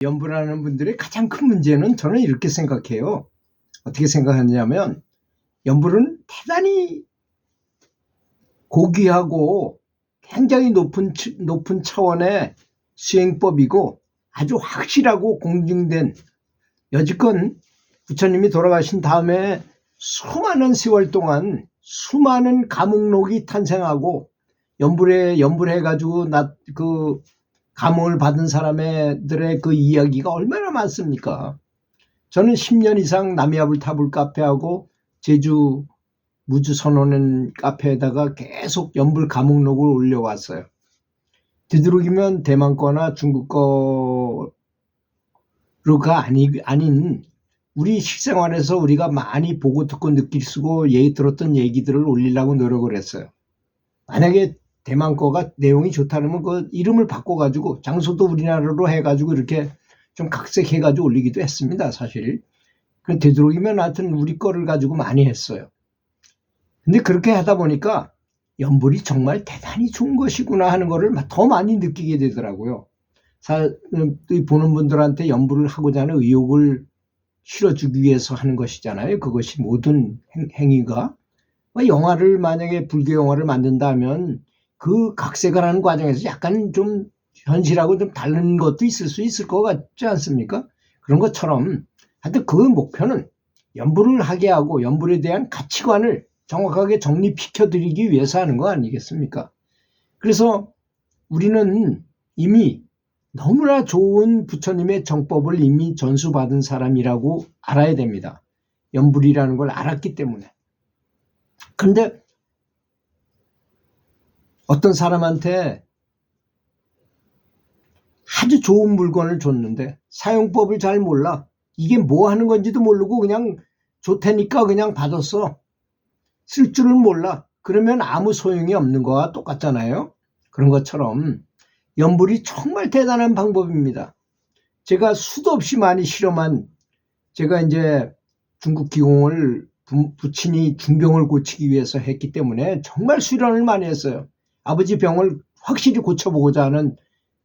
연불하는 분들의 가장 큰 문제는 저는 이렇게 생각해요. 어떻게 생각하냐면 연불은 대단히 고귀하고 굉장히 높은 차원의 수행법이고 아주 확실하고 공증된, 여지껏 부처님이 돌아가신 다음에 수많은 세월 동안 수많은 가목록이 탄생하고 연불해가지고 그 감흥을 받은 사람들의 그 이야기가 얼마나 많습니까? 저는 10년 이상 남이아불 타불 카페하고 제주 무주선언은 카페에다가 계속 연불 가목록을 올려왔어요. 뒤두르기면 대만 거나 중국 거가 아닌 우리 실생활에서 우리가 많이 보고 듣고 느낄 수고 들었던 얘기들을 올리려고 노력을 했어요. 만약에 대만 거가 내용이 좋다면 그 이름을 바꿔가지고 장소도 우리나라로 해가지고 이렇게 좀 각색해가지고 올리기도 했습니다, 사실. 되도록이면 하여튼 우리 거를 가지고 많이 했어요. 근데 그렇게 하다 보니까 연불이 정말 대단히 좋은 것이구나 하는 거를 더 많이 느끼게 되더라고요. 보는 분들한테 연불을 하고자 하는 의욕을 실어주기 위해서 하는 것이잖아요. 그것이 모든 행위가. 영화를 만약에 불교 영화를 만든다면 그 각색을 하는 과정에서 약간 좀 현실하고 좀 다른 것도 있을 수 있을 것 같지 않습니까? 그런 것처럼 하여튼 그 목표는 연불을 하게 하고 연불에 대한 가치관을 정확하게 정립시켜 드리기 위해서 하는 거 아니겠습니까? 그래서 우리는 이미 너무나 좋은 부처님의 정법을 이미 전수받은 사람이라고 알아야 됩니다. 연불이라는 걸 알았기 때문에. 그런데 어떤 사람한테 아주 좋은 물건을 줬는데 사용법을 잘 몰라. 이게 뭐 하는 건지도 모르고 그냥 좋다니까 그냥 받았어. 쓸 줄은 몰라. 그러면 아무 소용이 없는 거와 똑같잖아요. 그런 것처럼 연불이 정말 대단한 방법입니다. 제가 수도 없이 많이 실험한, 제가 이제 중국 기공을 부친이 중병을 고치기 위해서 했기 때문에 정말 수련을 많이 했어요. 아버지 병을 확실히 고쳐보고자 하는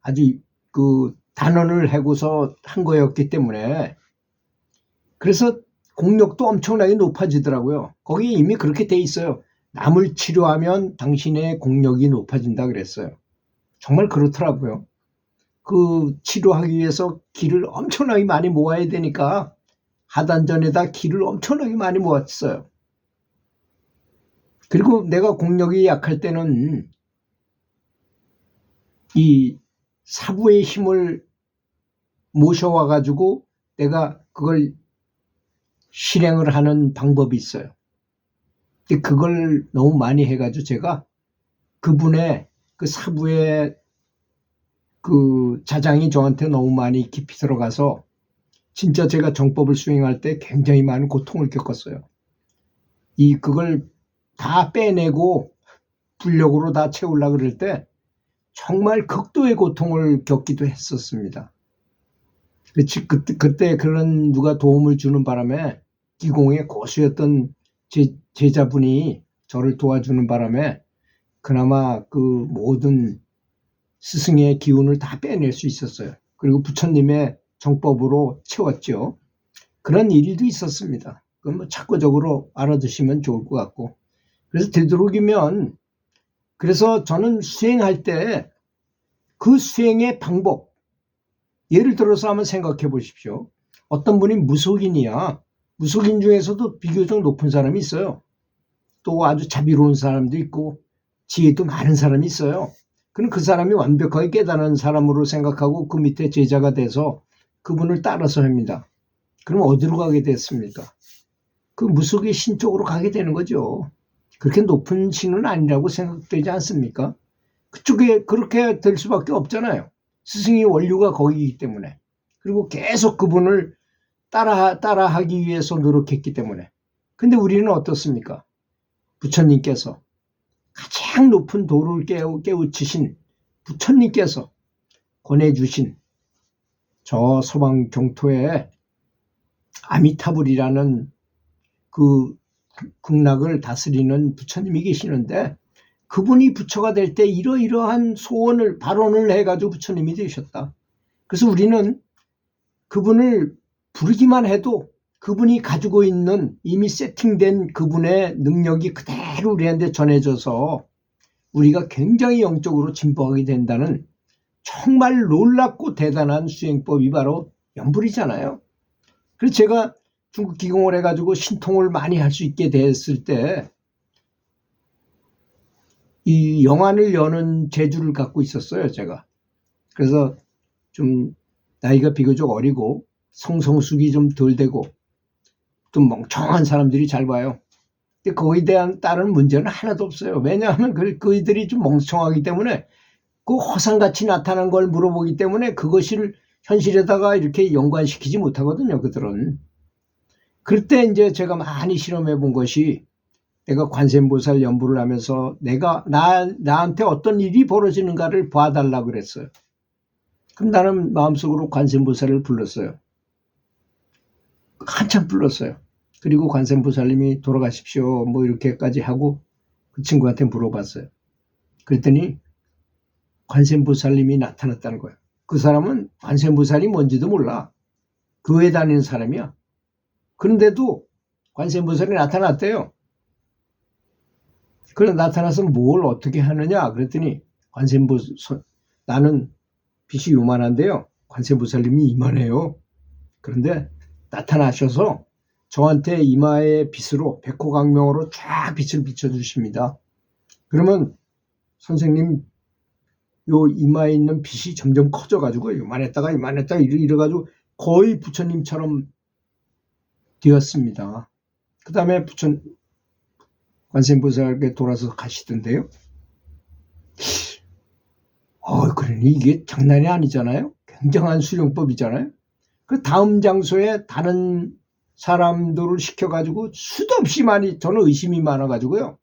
아주 그 단언을 하고서 한 거였기 때문에, 그래서 공력도 엄청나게 높아지더라고요. 거기 이미 그렇게 돼 있어요. 남을 치료하면 당신의 공력이 높아진다 그랬어요. 정말 그렇더라고요. 그 치료하기 위해서 기를 엄청나게 많이 모아야 되니까 하단전에다 기를 엄청나게 많이 모았어요. 그리고 내가 공력이 약할 때는 이 사부의 힘을 모셔와 가지고 내가 그걸 실행을 하는 방법이 있어요. 그걸 너무 많이 해가지고 제가 그분의 그 사부의 그 자장이 저한테 너무 많이 깊이 들어가서 진짜 제가 정법을 수행할 때 굉장히 많은 고통을 겪었어요. 그걸 다 빼내고 불력으로 다 채우려고 그럴 때 정말 극도의 고통을 겪기도 했었습니다. 그때 그런 누가 도움을 주는 바람에 기공의 고수였던 제자분이 저를 도와주는 바람에 그나마 그 모든 스승의 기운을 다 빼낼 수 있었어요. 그리고 부처님의 정법으로 채웠죠. 그런 일도 있었습니다. 그건 뭐 참고적으로 알아두시면 좋을 것 같고. 그래서 되도록이면, 그래서 저는 수행할 때 그 수행의 방법, 예를 들어서 한번 생각해 보십시오. 어떤 분이 무속인이야. 무속인 중에서도 비교적 높은 사람이 있어요. 또 아주 자비로운 사람도 있고 지혜도 많은 사람이 있어요. 그럼 그 사람이 완벽하게 깨달은 사람으로 생각하고 그 밑에 제자가 돼서 그분을 따라서 합니다. 그럼 어디로 가게 됐습니까? 그 무속의 신 쪽으로 가게 되는 거죠. 그렇게 높은 신은 아니라고 생각되지 않습니까? 그쪽에 그렇게 될 수밖에 없잖아요. 스승의 원류가 거기이기 때문에. 그리고 계속 그분을 따라하기 위해서 노력했기 때문에. 근데 우리는 어떻습니까? 부처님께서 가장 높은 도를 깨우치신 부처님께서 권해주신 저 서방 경토에 아미타불이라는 그 극락을 다스리는 부처님이 계시는데, 그분이 부처가 될 때 이러이러한 소원을 발언을 해가지고 부처님이 되셨다. 그래서 우리는 그분을 부르기만 해도 그분이 가지고 있는 이미 세팅된 그분의 능력이 그대로 우리한테 전해져서 우리가 굉장히 영적으로 진보하게 된다는 정말 놀랍고 대단한 수행법이 바로 연불이잖아요. 그래서 제가 중국 기공을 해가지고 신통을 많이 할 수 있게 됐을 때 이 영안을 여는 재주를 갖고 있었어요, 제가. 그래서 좀 나이가 비교적 어리고 성성숙이 좀 덜 되고 좀 멍청한 사람들이 잘 봐요. 근데 거기에 대한 다른 문제는 하나도 없어요. 왜냐하면 그이들이 좀 멍청하기 때문에 그 허상같이 나타난 걸 물어보기 때문에 그것을 현실에다가 이렇게 연관시키지 못하거든요, 그들은. 그럴 때 이제 제가 많이 실험해 본 것이 내가 관세음보살 연부를 하면서 나한테 어떤 일이 벌어지는가를 봐달라고 그랬어요. 그럼 나는 마음속으로 관세음보살을 불렀어요. 한참 불렀어요. 그리고 관세음보살님이 돌아가십시오 뭐 이렇게까지 하고 그 친구한테 물어봤어요. 그랬더니 관세음보살님이 나타났다는 거예요. 그 사람은 관세음보살이 뭔지도 몰라. 교회 다니는 사람이야. 그런데도 관세음보살이 나타났대요. 그래 나타나서 뭘 어떻게 하느냐 그랬더니 관세음보살 나는 빛이 요만한데요. 관세음보살님이 이만해요. 그런데 나타나셔서 저한테 이마의 빛으로 백호광명으로 쫙 빛을 비춰주십니다. 그러면 선생님 요 이마에 있는 빛이 점점 커져가지고 이만했다가 이래가지고 거의 부처님처럼 되었습니다. 그 다음에 관세음보살께 돌아서 가시던데요. 그러니 이게 장난이 아니잖아요. 굉장한 수용법이잖아요. 그 다음 장소에 다른 사람들을 시켜가지고 수도 없이 많이 저는 의심이 많아가지고요.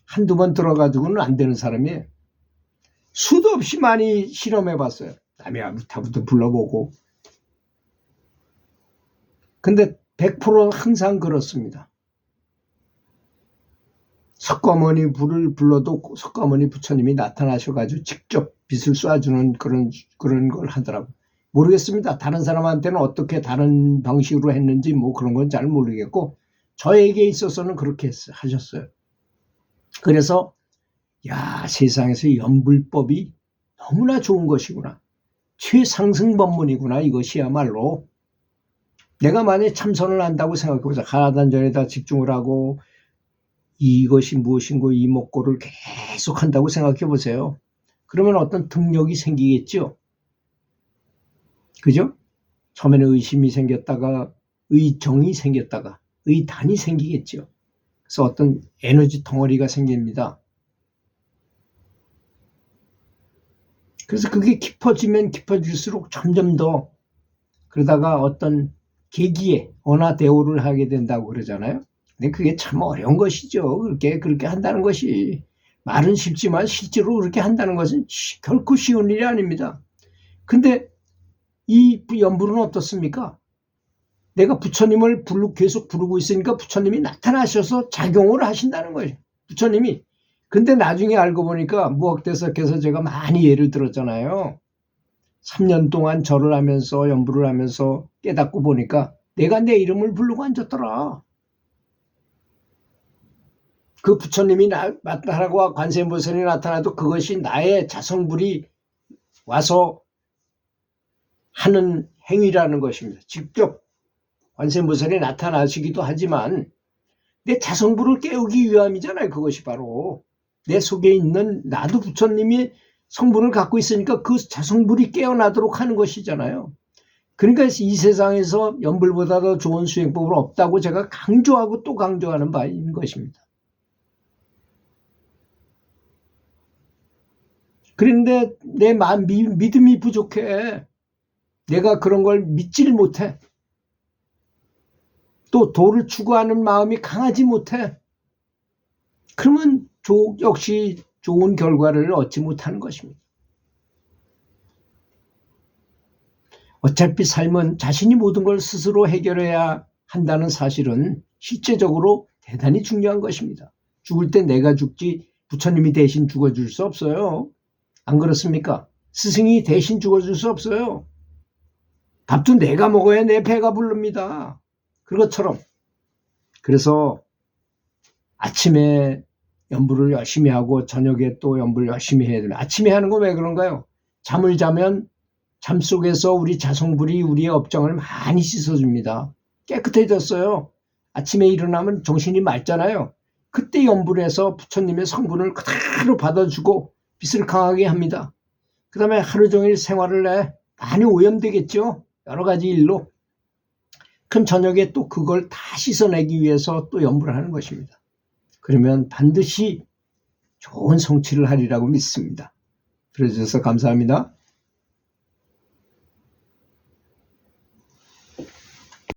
한두 번 들어가지고는 안 되는 사람이에요. 수도 없이 많이 실험해봤어요. 남의 아부타부터 불러보고. 근데 100% 항상 그렇습니다. 석가모니 불을 불러도 석가모니 부처님이 나타나셔가지고 직접 빛을 쏴주는 그런 걸 하더라고요. 모르겠습니다. 다른 사람한테는 어떻게 다른 방식으로 했는지 뭐 그런 건 잘 모르겠고 저에게 있어서는 그렇게 하셨어요. 그래서 세상에서 연불법이 너무나 좋은 것이구나. 최상승법문이구나. 이것이야말로. 내가 만약에 참선을 한다고 생각해보자. 가라단전에다 집중을 하고 이것이 무엇인고 이목고를 계속 한다고 생각해보세요. 그러면 어떤 등력이 생기겠죠. 그죠? 처음에는 의심이 생겼다가 의정이 생겼다가 의단이 생기겠죠. 그래서 어떤 에너지 덩어리가 생깁니다. 그래서 그게 깊어지면 깊어질수록 점점 더 그러다가 어떤 계기에 언화대오를 하게 된다고 그러잖아요. 근데 그게 참 어려운 것이죠. 그렇게 한다는 것이. 말은 쉽지만 실제로 그렇게 한다는 것은 결코 쉬운 일이 아닙니다. 근데 이 연불은 어떻습니까? 내가 부처님을 계속 부르고 있으니까 부처님이 나타나셔서 작용을 하신다는 거예요. 부처님이. 근데 나중에 알고 보니까 무학대석에서 제가 많이 예를 들었잖아요. 3년 동안 절을 하면서 연불을 하면서 깨닫고 보니까 내가 내 이름을 부르고 앉았더라. 그 부처님이 나타나고 관세음보살이 나타나도 그것이 나의 자성불이 와서 하는 행위라는 것입니다. 직접 관세음보살이 나타나시기도 하지만 내 자성불을 깨우기 위함이잖아요. 그것이 바로 내 속에 있는 나도 부처님이 성분을 갖고 있으니까 그 자성불이 깨어나도록 하는 것이잖아요. 그러니까 이 세상에서 연불보다 더 좋은 수행법은 없다고 제가 강조하고 또 강조하는 바인 것입니다. 그런데 내 믿음이 부족해. 내가 그런 걸 믿질 못해. 또 도를 추구하는 마음이 강하지 못해. 그러면 역시 좋은 결과를 얻지 못하는 것입니다. 어차피 삶은 자신이 모든 걸 스스로 해결해야 한다는 사실은 실제적으로 대단히 중요한 것입니다. 죽을 때 내가 죽지 부처님이 대신 죽어줄 수 없어요. 안 그렇습니까? 스승이 대신 죽어줄 수 없어요. 밥도 내가 먹어야 내 배가 부릅니다. 그것처럼. 그래서 아침에 연불을 열심히 하고 저녁에 또 연불을 열심히 해야 됩니다. 아침에 하는 거 왜 그런가요? 잠을 자면 잠 속에서 우리 자성불이 우리의 업장을 많이 씻어줍니다. 깨끗해졌어요. 아침에 일어나면 정신이 맑잖아요. 그때 연불해서 부처님의 성분을 그대로 받아주고 빛을 강하게 합니다. 그 다음에 하루 종일 생활을 해 많이 오염되겠죠. 여러 가지 일로. 그럼 저녁에 또 그걸 다 씻어내기 위해서 또 연불을 하는 것입니다. 그러면 반드시 좋은 성취를 하리라고 믿습니다. 들어주셔서 감사합니다.